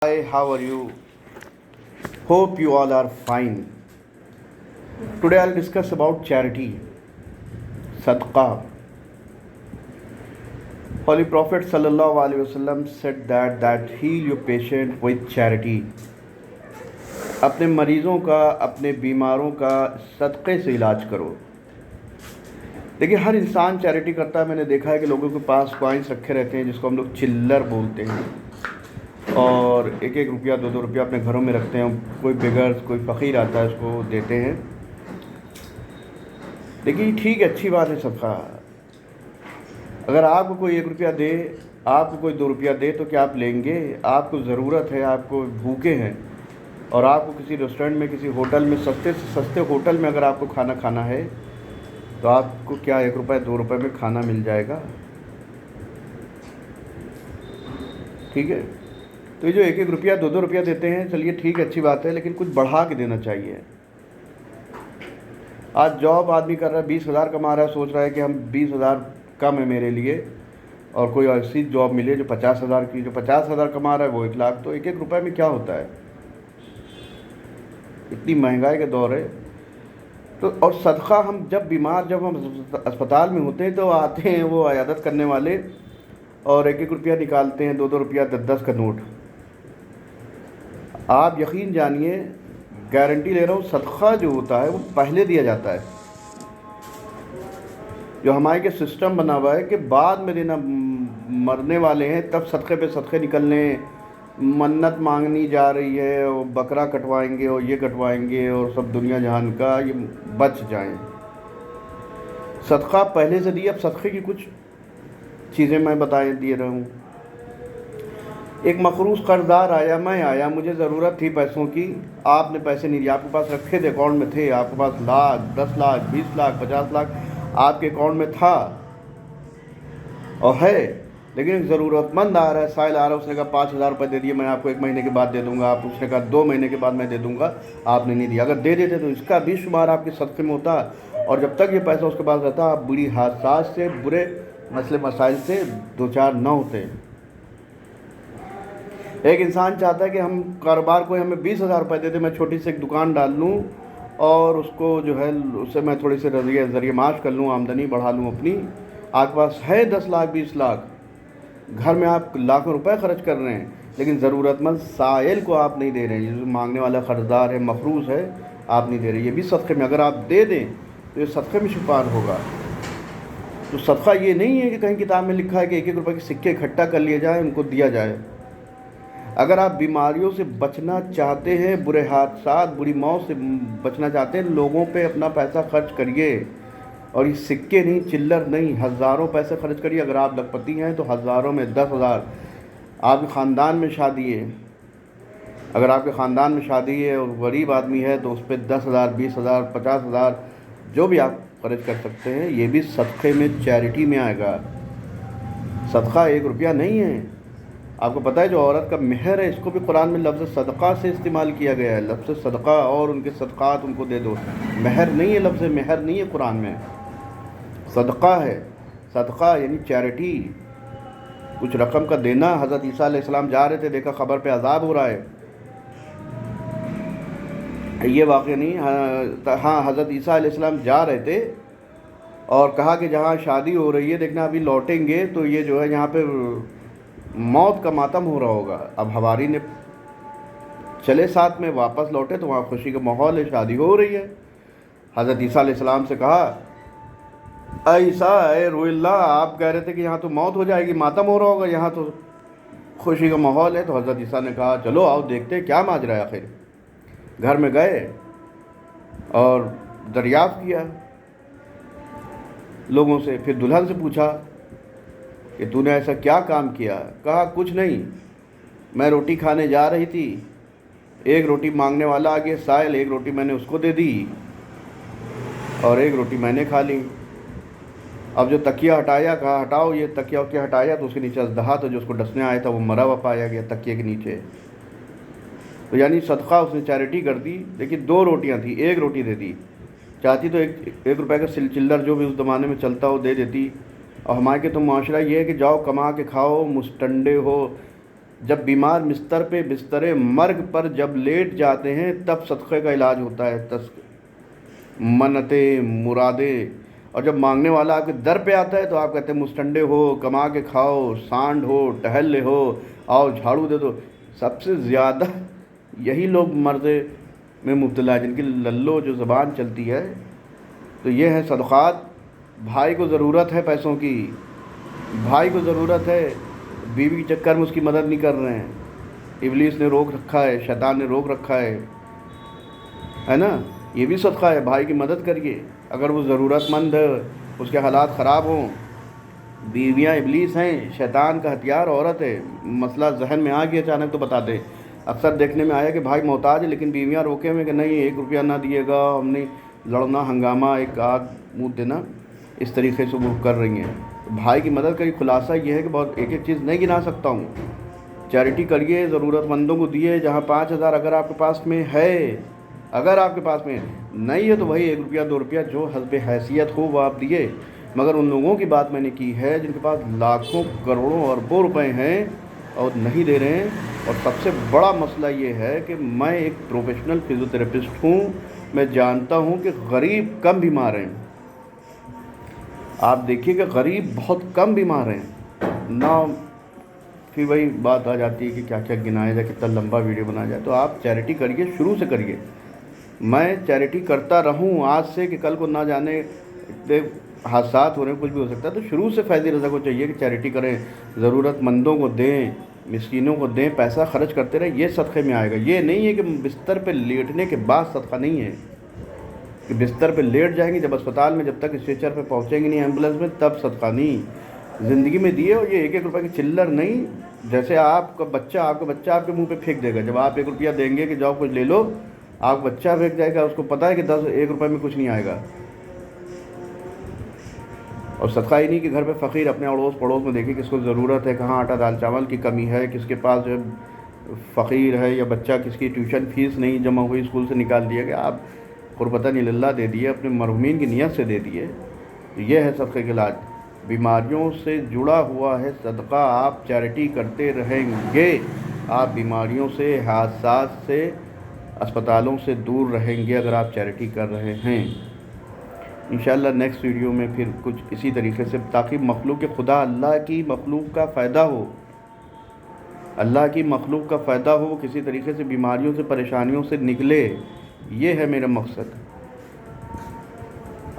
Hi, how are you? Hope you all are fine. Today I'll discuss about charity, sadaqah. Holy Prophet sallallahu alaihi wasallam said that heal your patient with charity. अपने मरीज़ों का, अपने बीमारों का सदक़े से इलाज करो. देखिए, हर इंसान चैरिटी करता है. मैंने देखा है कि लोगों के पास कॉइन्स रखे रहते हैं जिसको हम लोग चिल्लर बोलते हैं, और एक एक रुपया दो दो रुपया अपने घरों में रखते हैं. कोई बेगर, कोई फ़कीर आता है, उसको देते हैं. देखिए, ठीक है, अच्छी बात है सदका. अगर आपको कोई 1 रुपया दे, आपको कोई 2 रुपया दे, तो क्या आप लेंगे? आपको ज़रूरत है, आपको भूखे हैं, और आपको किसी रेस्टोरेंट में, किसी होटल में, सस्ते से सस्ते होटल में अगर आपको खाना खाना है, तो आपको क्या 1 रुपये 2 रुपये में खाना मिल जाएगा? ठीक है. तो ये जो 1 1 रुपया 2 2 रुपया देते हैं, चलिए ठीक है, अच्छी बात है, लेकिन कुछ बढ़ा के देना चाहिए. आज जॉब आदमी कर रहा है, 20,000 कमा रहा है, सोच रहा है कि हम 20,000 कम है मेरे लिए, और कोई ऐसी जॉब मिले जो 50,000 की. जो 50,000 कमा रहा है वो 1 लाख. तो 1 1 रुपये में क्या होता है? इतनी महंगाई का दौर है. तो और सदका, हम जब हम अस्पताल में होते हैं तो आते हैं वो इयादत करने वाले, और 1 1 रुपया निकालते हैं, 2 2 रुपया 10 का नोट. आप यकीन जानिए, गारंटी ले रहा हूँ, सदका जो होता है वो पहले दिया जाता है. जो हमारे के सिस्टम बना हुआ है कि बाद में देना, मरने वाले हैं तब सदक़े पे सदक़े निकलने, मन्नत मांगनी जा रही है, और बकरा कटवाएंगे और ये कटवाएंगे, और सब दुनिया जहान का ये बच जाएं. सदका पहले से दिया. अब सदक़े की कुछ चीज़ें मैं दे रहा हूँ. एक मखरूस कर्जदार आया, मैं आया, मुझे ज़रूरत थी पैसों की. आपने पैसे नहीं दिए. आपके पास रखे थे, अकाउंट में थे, आपके पास लाख, 10 लाख, 20 लाख, 50 लाख आपके अकाउंट में था और है, लेकिन एक ज़रूरतमंद आ रहा है, साइल आ रहा है, उसने कहा 5,000 रुपये दे दिए, मैं आपको 1 महीने के बाद दे दूंगा. आप उसने कहा 2 महीने के बाद मैं दे दूंगा, आपने नहीं दिया. अगर दे देते तो इसका भी शुमार आपके सदक़े में होता, और जब तक ये पैसा उसके पास रहता, आप बुरी हादसा से, बुरे मसले मसाइल से दो चार न होते. एक इंसान चाहता है कि हम कारोबार को हमें 20,000 रुपये दे दे, मैं छोटी सी एक दुकान डाल लूँ, और उसको जो है उससे मैं थोड़ी सी ज़रिए माश कर लूँ, आमदनी बढ़ा लूँ अपनी. आपके पास है 10 लाख 20 लाख, घर में आप लाखों रुपए खर्च कर रहे हैं, लेकिन ज़रूरतमंद साइल को आप नहीं दे रहे हैं. जो मांगने वाला कर्जदार है, मखरूस है, आप नहीं दे रहे. ये भी सदक़े में अगर आप दे दें तो ये सदक़े में शुमार होगा. तो सदक़ा ये नहीं है कि कहीं किताब में लिखा है कि 1 1 रुपये के सिक्के इकट्ठा कर लिए जाए, उनको दिया जाए. अगर आप बीमारियों से बचना चाहते हैं, बुरे हादसा, बुरी मौत से बचना चाहते हैं, लोगों पे अपना पैसा खर्च करिए. और ये सिक्के नहीं, चिल्लर नहीं, हज़ारों पैसे खर्च करिए. अगर आप लखपति हैं तो हज़ारों में 10,000. आपके ख़ानदान में शादी है, अगर आपके ख़ानदान में शादी है और गरीब आदमी है, तो उस पर 10,000, 20,000, 50,000 जो भी आप खर्च कर सकते हैं, ये भी सदक़े में, चैरिटी में आएगा. सदका 1 रुपया नहीं है. आपको पता है जो औरत का मेहर है, इसको भी कुरान में लफ्ज़ सदका से इस्तेमाल किया गया है. लफ्ज़ सदका और उनके सदक़ात उनको दे दो. मेहर नहीं है, लफ्ज़ मेहर नहीं है कुरान में, सदका है. सदका यानी चैरिटी, कुछ रकम का देना. हज़रत ईसा अलैहिस्सलाम जा रहे थे, देखा खबर पे अज़ाब हो रहा है. ये वाक़या नहीं, हाँ, हज़रत ईसा अलैहिस्सलाम जा रहे थे और कहा कि जहाँ शादी हो रही है, देखना अभी लौटेंगे तो ये जो है यहाँ पे मौत का मातम हो रहा होगा. अब हवारी ने चले साथ में, वापस लौटे तो वहाँ खुशी का माहौल है, शादी हो रही है. हज़रत ईसा अलैहिस्सलाम से कहा, ईसा रुल्ला, आप कह रहे थे कि यहाँ तो मौत हो जाएगी, मातम हो रहा होगा, यहाँ तो खुशी का माहौल है. तो हज़रत ईसा ने कहा, चलो आओ देखते हैं क्या माजरा है. आखिर घर में गए और दरियाफ़्त किया लोगों से. फिर दुल्हन से पूछा कि तूने ऐसा क्या काम किया? कहा, कुछ नहीं, मैं रोटी खाने जा रही थी, 1 रोटी मांगने वाला आ गया, साइल, 1 रोटी मैंने उसको दे दी और 1 रोटी मैंने खा ली. अब जो तकिया हटाया, कहा हटाओ ये तकिया. क्या हटाया तो उसके नीचे अजदहा, तो जो उसको डसने आया था वो मरा हुआ पाया गया तकिए के नीचे. तो यानी सदका उसने चैरिटी कर दी. लेकिन 2 रोटियां थी, 1 रोटी दे दी. चाहती तो 1 रुपये का चिल्लर जो भी उस ज़माने में चलता हो दे देती. और हमारे के तो माशरा ये है कि जाओ कमा के खाओ, मुस्टंडे हो, جب بیمار بستر مرگ پر جب لیٹ جاتے ہیں تب صدقے کا علاج ہوتا ہے، منتیں، مرادیں۔ اور جب مانگنے والا آپ کے در پہ آتا ہے تو آپ کہتے ہیں مستنڈے ہو، کما کے کھاؤ، سانڈ ہو، ٹہل لے ہو، آؤ جھاڑو دے دو۔ سب سے زیادہ یہی لوگ مرض میں مبتلا ہے، جن کی للو جو زبان چلتی ہے۔ تو یہ ہے صدقات۔ بھائی کو ضرورت ہے پیسوں کی، بھائی کو ضرورت ہے، بیوی کے چکر میں اس کی مدد نہیں کر رہے ہیں، ابلیس نے روک رکھا ہے، شیطان نے روک رکھا ہے نا۔ یہ بھی صدقہ ہے، بھائی کی مدد کریے اگر وہ ضرورت مند ہے، اس کے حالات خراب ہوں۔ بیویاں ابلیس ہیں، شیطان کا ہتھیار عورت ہے۔ مسئلہ ذہن میں آ گیا اچانک تو بتا دیں۔ اکثر دیکھنے میں آیا کہ بھائی محتاج ہے لیکن بیویاں روکے ہوئے کہ نہیں 1 روپیہ نہ دیے گا، ہم نے لڑنا، ہنگامہ، ایک آدھ منہ دینا، اس طریقے سے وہ کر رہی ہیں۔ بھائی کی مدد کریے۔ خلاصہ یہ ہے کہ بہت ایک چیز نہیں گنا سکتا ہوں، چیریٹی کریے، ضرورت مندوں کو دیے۔ جہاں 5000 اگر آپ کے پاس میں ہے، اگر آپ کے پاس میں نہیں ہے تو وہی 1 روپیہ 2 روپیہ جو حسب حیثیت ہو وہ آپ دیے۔ مگر ان لوگوں کی بات میں نے کی ہے جن کے پاس لاکھوں، کروڑوں، اربوں روپے ہیں اور نہیں دے رہے ہیں۔ اور سب سے بڑا مسئلہ یہ ہے کہ میں ایک پروفیشنل فزیوتھراپسٹ ہوں، میں جانتا ہوں کہ غریب کم بیمار ہیں۔ آپ دیکھیے کہ غریب بہت کم بیمار ہیں نہ۔ پھر وہی بات آ جاتی ہے کہ کیا کیا گنایا جائے، کتنا لمبا ویڈیو بنایا جائے۔ تو آپ چیریٹی کریے، شروع سے کریے۔ میں چیریٹی کرتا رہوں آج سے کہ کل کو نہ جانے حادثات ہو رہے ہیں، کچھ بھی ہو سکتا ہے۔ تو شروع سے فیض رضا کو چاہیے کہ چیریٹی کریں، ضرورت مندوں کو دیں، مسکینوں کو دیں، پیسہ خرچ کرتے رہیں، یہ صدقے میں آئے گا۔ یہ نہیں ہے کہ بستر پہ لیٹنے کے بعد صدقہ نہیں ہے کہ بستر پہ لیٹ جائیں گے، جب اسپتال میں جب تک اسٹریچر پہ پہنچیں گے نہیں، ایمبولینس میں، تب صدقہ نہیں۔ زندگی میں دیے، اور یہ 1 روپے کی چلر نہیں۔ جیسے آپ کا بچہ آپ کے منہ پہ پھینک دے گا، جب آپ 1 روپیہ دیں گے کہ جاؤ کچھ لے لو، آپ بچہ پھینک جائے گا، اس کو پتہ ہے کہ 1 روپے میں کچھ نہیں آئے گا۔ اور صدقہ ہی نہیں کہ گھر پہ فقیر اپنے اڑوس پڑوس میں دیکھیں کس کو ضرورت ہے، کہاں آٹا دال چاول کی کمی ہے، کس کے پاس جو ہے فقیر ہے، یا بچہ کس کی ٹیوشن فیس نہیں جمع ہوئی، اسکول سے نکال دیا کہ آپ قربتاً اللہ دے دیے، اپنے مرحومین کی نیت سے دے دیے۔ یہ ہے صدقے کا علاج۔ بیماریوں سے جڑا ہوا ہے صدقہ۔ آپ چیریٹی کرتے رہیں گے، آپ بیماریوں سے، حادثات سے، اسپتالوں سے دور رہیں گے اگر آپ چیریٹی کر رہے ہیں۔ انشاءاللہ نیکسٹ ویڈیو میں پھر کچھ اسی طریقے سے، تاکہ مخلوق خدا، اللہ کی مخلوق کا فائدہ ہو، اللہ کی مخلوق کا فائدہ ہو، کسی طریقے سے بیماریوں سے، پریشانیوں سے نکلے۔ یہ ہے میرا مقصد۔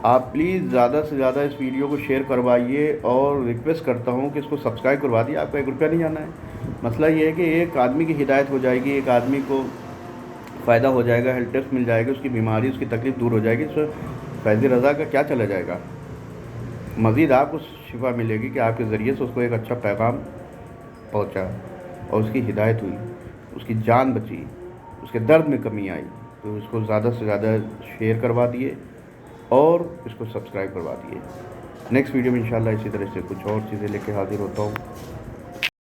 آپ پلیز زیادہ سے زیادہ اس ویڈیو کو شیئر کروائیے، اور ریکویسٹ کرتا ہوں کہ اس کو سبسکرائب کروا دیے۔ آپ کو 1 روپیہ نہیں جانا ہے۔ مسئلہ یہ ہے کہ ایک آدمی کی ہدایت ہو جائے گی، ایک آدمی کو فائدہ ہو جائے گا، ہیلتھ ٹیپس مل جائے گا، اس کی بیماری، اس کی تکلیف دور ہو جائے گی۔ اس سے فیض رضا کا کیا چلا جائے گا؟ مزید آپ کو شفا ملے گی کہ آپ کے ذریعے سے اس کو ایک اچھا پیغام پہنچا اور اس کی ہدایت ہوئی، اس کی جان بچی، اس کے درد میں کمی آئی۔ تو اس کو زیادہ سے زیادہ شیئر کروا دیے اور اس کو سبسکرائب کروا دیے۔ نیکسٹ ویڈیو میں انشاءاللہ اسی طرح سے کچھ اور چیزیں لے کے حاضر ہوتا ہوں۔